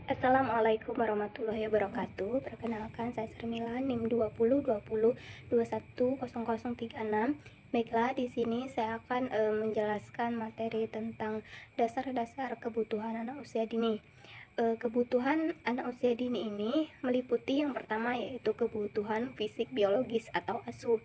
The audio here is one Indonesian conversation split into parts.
Assalamualaikum warahmatullahi wabarakatuh. Perkenalkan, saya Shermila, NIM 2020210036. Baiklah, di sini saya akan menjelaskan materi tentang dasar-dasar kebutuhan anak usia dini. Kebutuhan anak usia dini ini meliputi yang pertama yaitu kebutuhan fisik biologis atau ASU.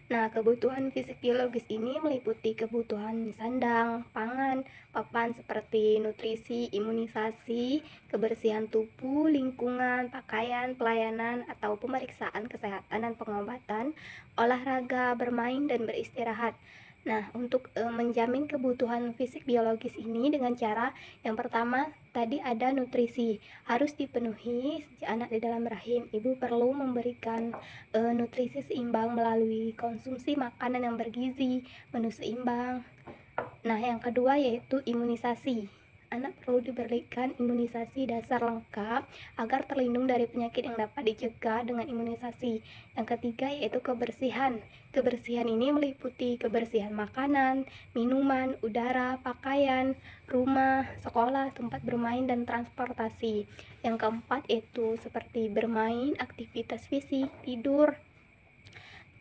Nah, kebutuhan fisik biologis ini meliputi kebutuhan sandang, pangan, papan seperti nutrisi, imunisasi, kebersihan tubuh, lingkungan, pakaian, pelayanan atau pemeriksaan kesehatan dan pengobatan, olahraga, bermain, dan beristirahat. Nah, untuk menjamin kebutuhan fisik biologis ini dengan cara yang pertama tadi ada nutrisi harus dipenuhi sejak anak di dalam rahim. Ibu perlu memberikan nutrisi seimbang melalui konsumsi makanan yang bergizi, menu seimbang. Nah, yang kedua yaitu imunisasi. Anak perlu diberikan imunisasi dasar lengkap agar terlindung dari penyakit yang dapat dicegah dengan imunisasi. Yang ketiga yaitu kebersihan. Kebersihan ini meliputi kebersihan makanan, minuman, udara, pakaian, rumah, sekolah, tempat bermain, dan transportasi. Yang keempat yaitu seperti bermain, aktivitas fisik, tidur.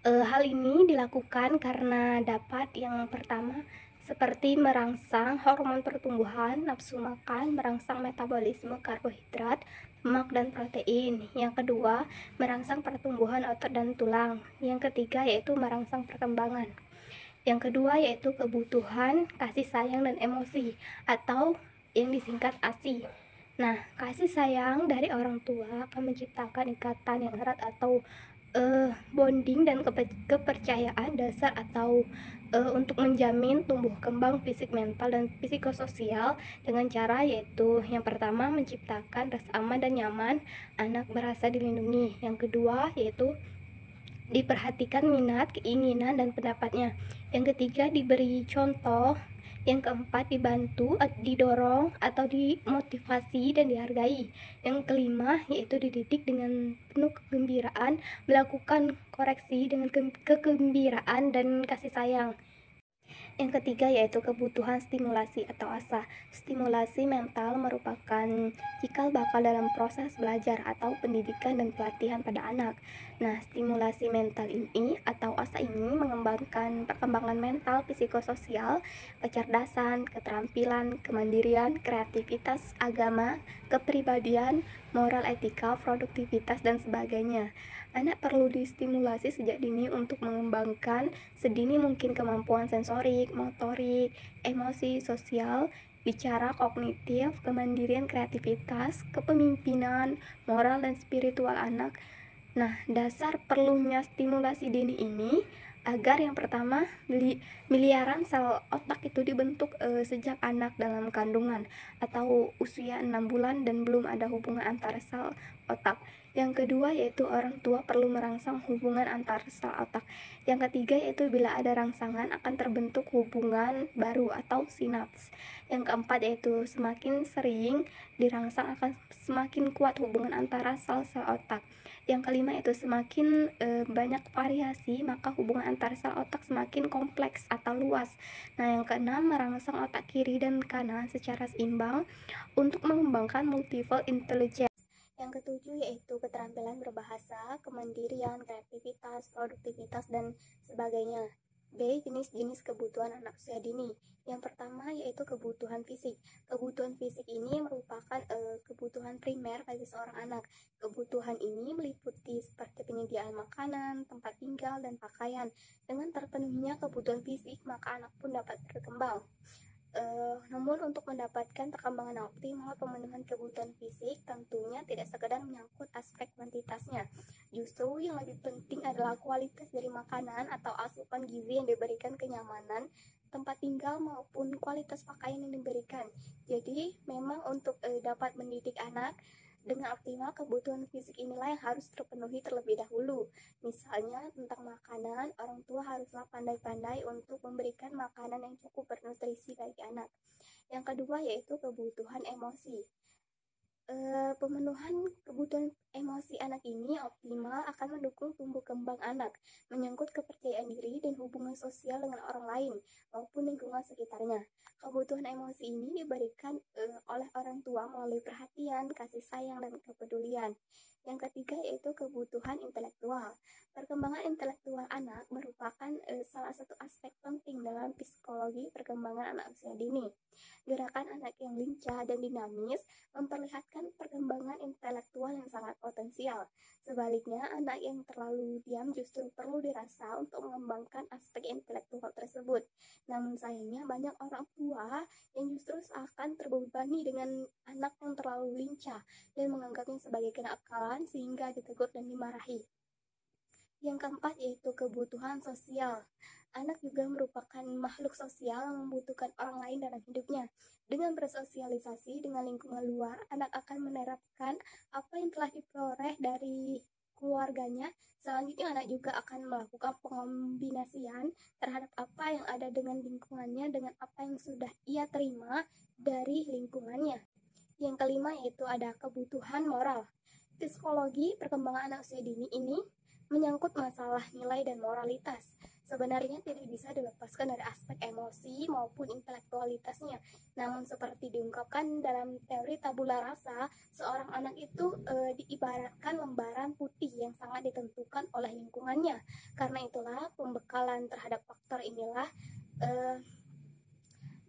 Hal ini dilakukan karena dapat yang pertama seperti merangsang hormon pertumbuhan, nafsu makan, merangsang metabolisme karbohidrat, lemak, dan protein. Yang kedua, merangsang pertumbuhan otot dan tulang. Yang ketiga yaitu merangsang perkembangan. Yang kedua yaitu kebutuhan kasih sayang dan emosi atau yang disingkat ASI. Nah, kasih sayang dari orang tua akan menciptakan ikatan yang erat atau bonding dan kepercayaan dasar atau untuk menjamin tumbuh kembang fisik, mental, dan psikososial dengan cara yaitu yang pertama menciptakan rasa aman dan nyaman, anak merasa dilindungi. Yang kedua yaitu diperhatikan minat, keinginan, dan pendapatnya. Yang ketiga diberi contoh. Yang keempat dibantu, didorong, atau dimotivasi dan dihargai. Yang kelima yaitu dididik dengan penuh kegembiraan, melakukan koreksi dengan kegembiraan dan kasih sayang. Yang ketiga yaitu kebutuhan stimulasi atau ASA. Stimulasi mental merupakan cikal bakal dalam proses belajar atau pendidikan dan pelatihan pada anak. Nah, stimulasi mental ini atau ASA ini mengembangkan perkembangan mental, psikososial, kecerdasan, keterampilan, kemandirian, kreativitas, agama, kepribadian, moral, etika, produktivitas, dan sebagainya. Anak perlu distimulasi sejak dini untuk mengembangkan sedini mungkin kemampuan sensorik, motorik, emosi, sosial, bicara, kognitif, kemandirian, kreativitas, kepemimpinan, moral, dan spiritual anak. Nah, dasar perlunya stimulasi dini ini agar yang pertama miliaran sel otak itu dibentuk sejak anak dalam kandungan atau usia 6 bulan dan belum ada hubungan antar sel otak. Yang kedua yaitu orang tua perlu merangsang hubungan antar sel otak. Yang ketiga yaitu bila ada rangsangan akan terbentuk hubungan baru atau sinaps. Yang keempat yaitu semakin sering dirangsang akan semakin kuat hubungan antara sel-sel otak. Yang kelima itu semakin banyak variasi maka hubungan antar sel otak semakin kompleks atau luas. Nah, yang keenam merangsang otak kiri dan kanan secara seimbang untuk mengembangkan multiple intelligence. Yang ketujuh yaitu keterampilan berbahasa, kemandirian, kreativitas, produktivitas, dan sebagainya. B. Jenis-jenis kebutuhan anak usia dini. Yang pertama yaitu kebutuhan fisik. Kebutuhan fisik ini merupakan kebutuhan primer bagi seorang anak. Kebutuhan ini meliputi seperti penyediaan makanan, tempat tinggal, dan pakaian. Dengan terpenuhinya kebutuhan fisik, maka anak pun dapat berkembang. Namun untuk mendapatkan perkembangan yang optimal, pemenuhan kebutuhan fisik tentunya tidak sekedar menyangkut aspek kuantitasnya. Justru yang lebih penting adalah kualitas dari makanan atau asupan gizi yang diberikan, kenyamanan tempat tinggal maupun kualitas pakaian yang diberikan. Jadi memang untuk dapat mendidik anak dengan optimal, kebutuhan fisik inilah yang harus terpenuhi terlebih dahulu. Misalnya tentang makanan, orang tua haruslah pandai-pandai untuk memberikan makanan yang cukup bernutrisi bagi anak. Yang kedua yaitu kebutuhan emosi. Pemenuhan kebutuhan Emosi anak ini optimal akan mendukung tumbuh kembang anak, menyangkut kepercayaan diri dan hubungan sosial dengan orang lain maupun lingkungan sekitarnya. Kebutuhan emosi ini diberikan oleh orang tua melalui perhatian, kasih sayang, dan kepedulian. Yang ketiga yaitu kebutuhan intelektual. Perkembangan intelektual anak merupakan salah satu aspek penting dalam psikologi perkembangan anak usia dini. Gerakan anak yang lincah dan dinamis memperlihatkan perkembangan intelektual yang sangat potensial. Sebaliknya, anak yang terlalu diam justru perlu dirasa untuk mengembangkan aspek intelektual tersebut. Namun sayangnya banyak orang tua yang justru seakan terbebani dengan anak yang terlalu lincah dan menganggapnya sebagai kenakalan sehingga ditegur dan dimarahi. Yang keempat yaitu kebutuhan sosial. Anak juga merupakan makhluk sosial yang membutuhkan orang lain dalam hidupnya. Dengan bersosialisasi dengan lingkungan luar, anak akan menerapkan apa yang telah diperoleh dari keluarganya. Selanjutnya anak juga akan melakukan pengombinasian terhadap apa yang ada dengan lingkungannya dengan apa yang sudah ia terima dari lingkungannya. Yang kelima yaitu ada kebutuhan moral. Psikologi perkembangan anak usia dini ini menyangkut masalah nilai dan moralitas. Sebenarnya tidak bisa dilepaskan dari aspek emosi maupun intelektualitasnya. Namun seperti diungkapkan dalam teori tabula rasa, seorang anak itu diibaratkan lembaran putih yang sangat ditentukan oleh lingkungannya. Karena itulah pembekalan terhadap faktor inilah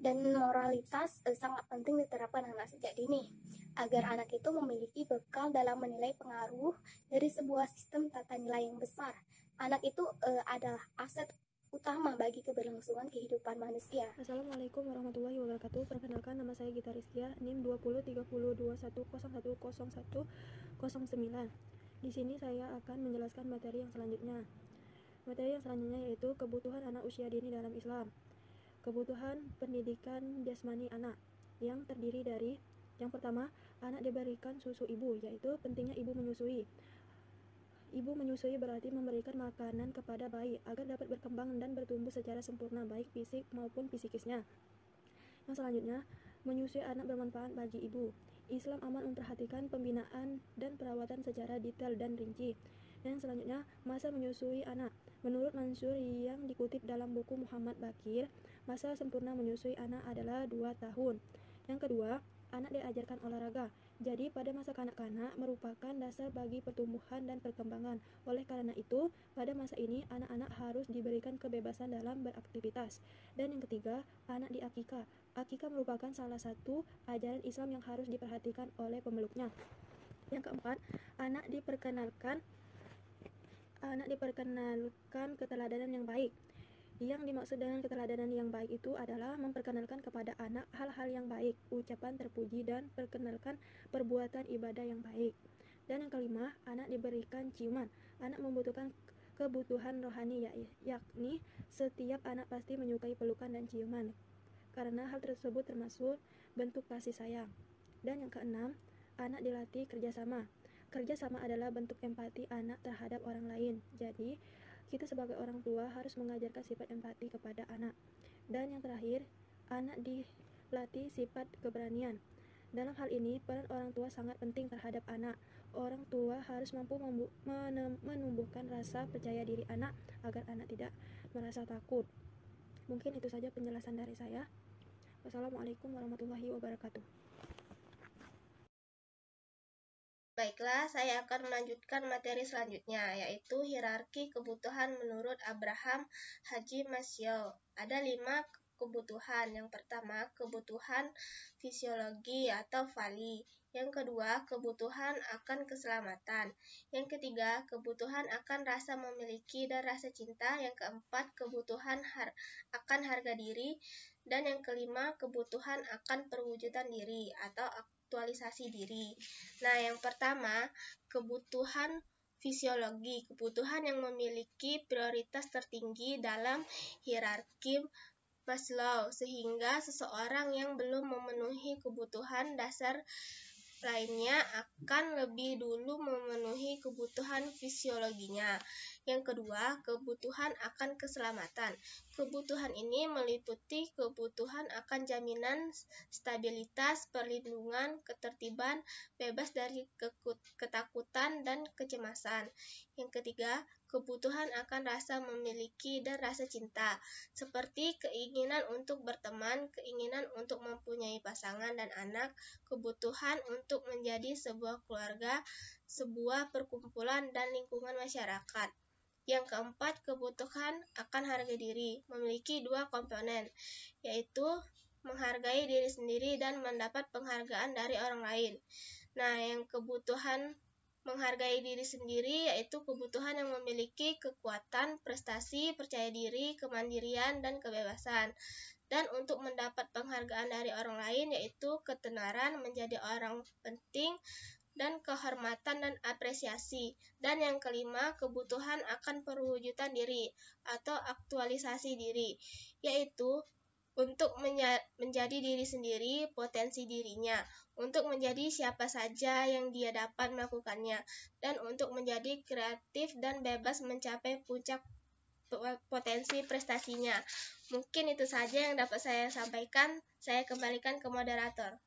dan moralitas sangat penting diterapkan anak sejak dini agar anak itu memiliki bekal dalam menilai pengaruh dari sebuah sistem tata nilai yang besar. Anak itu adalah aset utama bagi keberlangsungan kehidupan manusia. Assalamualaikum warahmatullahi wabarakatuh. Perkenalkan, nama saya Gita Rizkia, NIM 203021010109. Di sini saya akan menjelaskan materi yang selanjutnya. Materi yang selanjutnya yaitu kebutuhan anak usia dini dalam Islam. Kebutuhan pendidikan jasmani anak yang terdiri dari yang pertama, anak diberikan susu ibu, yaitu pentingnya ibu menyusui. Ibu menyusui berarti memberikan makanan kepada bayi agar dapat berkembang dan bertumbuh secara sempurna baik fisik maupun psikisnya. Yang selanjutnya, menyusui anak bermanfaat bagi ibu. Islam amat memperhatikan pembinaan dan perawatan secara detail dan rinci. Yang selanjutnya, masa menyusui anak. Menurut Mansur yang dikutip dalam buku Muhammad Bakir, masa sempurna menyusui anak adalah 2 tahun. Yang kedua, anak diajarkan olahraga. Jadi pada masa kanak-kanak merupakan dasar bagi pertumbuhan dan perkembangan. Oleh karena itu, pada masa ini anak-anak harus diberikan kebebasan dalam beraktivitas. Dan yang ketiga, anak diakikah. Akikah merupakan salah satu ajaran Islam yang harus diperhatikan oleh pemeluknya. Yang keempat, anak diperkenalkan keteladanan yang baik. Yang dimaksud dengan keteladanan yang baik itu adalah memperkenalkan kepada anak hal-hal yang baik, ucapan terpuji, dan perkenalkan perbuatan ibadah yang baik. Dan yang kelima, anak diberikan ciuman. Anak membutuhkan kebutuhan rohani, yakni setiap anak pasti menyukai pelukan dan ciuman, karena hal tersebut termasuk bentuk kasih sayang. Dan yang keenam, anak dilatih kerjasama. Kerjasama adalah bentuk empati anak terhadap orang lain. Jadi, kita sebagai orang tua harus mengajarkan sifat empati kepada anak. Dan yang terakhir, anak dilatih sifat keberanian. Dalam hal ini, peran orang tua sangat penting terhadap anak. Orang tua harus mampu menumbuhkan rasa percaya diri anak agar anak tidak merasa takut. Mungkin itu saja penjelasan dari saya. Wassalamualaikum warahmatullahi wabarakatuh. Baiklah, saya akan melanjutkan materi selanjutnya, yaitu hierarki kebutuhan menurut Abraham Haji Maslow. Ada 5 kebutuhan. Yang pertama, kebutuhan fisiologi atau VALI. Yang kedua, kebutuhan akan keselamatan. Yang ketiga, kebutuhan akan rasa memiliki dan rasa cinta. Yang keempat, kebutuhan akan harga diri. Dan yang kelima, kebutuhan akan perwujudan diri atau aktualisasi diri. Nah, yang pertama, kebutuhan fisiologi, kebutuhan yang memiliki prioritas tertinggi dalam hierarki Maslow, sehingga seseorang yang belum memenuhi kebutuhan dasar lainnya akan lebih dulu memenuhi kebutuhan fisiologinya. Yang kedua, kebutuhan akan keselamatan. Kebutuhan ini meliputi kebutuhan akan jaminan stabilitas, perlindungan, ketertiban, bebas dari ketakutan dan kecemasan. Yang ketiga, kebutuhan akan rasa memiliki dan rasa cinta, seperti keinginan untuk berteman, keinginan untuk mempunyai pasangan dan anak, kebutuhan untuk menjadi sebuah keluarga, sebuah perkumpulan, dan lingkungan masyarakat. Yang keempat, kebutuhan akan harga diri, memiliki dua komponen, yaitu menghargai diri sendiri dan mendapat penghargaan dari orang lain. Nah, yang kebutuhan menghargai diri sendiri yaitu kebutuhan yang memiliki kekuatan, prestasi, percaya diri, kemandirian, dan kebebasan. Dan untuk mendapat penghargaan dari orang lain yaitu ketenaran, menjadi orang penting, dan kehormatan dan apresiasi. Dan yang kelima, kebutuhan akan perwujudan diri atau aktualisasi diri, yaitu untuk menjadi diri sendiri, potensi dirinya, untuk menjadi siapa saja yang dia dapat melakukannya, dan untuk menjadi kreatif dan bebas mencapai puncak potensi prestasinya. Mungkin itu saja yang dapat saya sampaikan. Saya kembalikan ke moderator.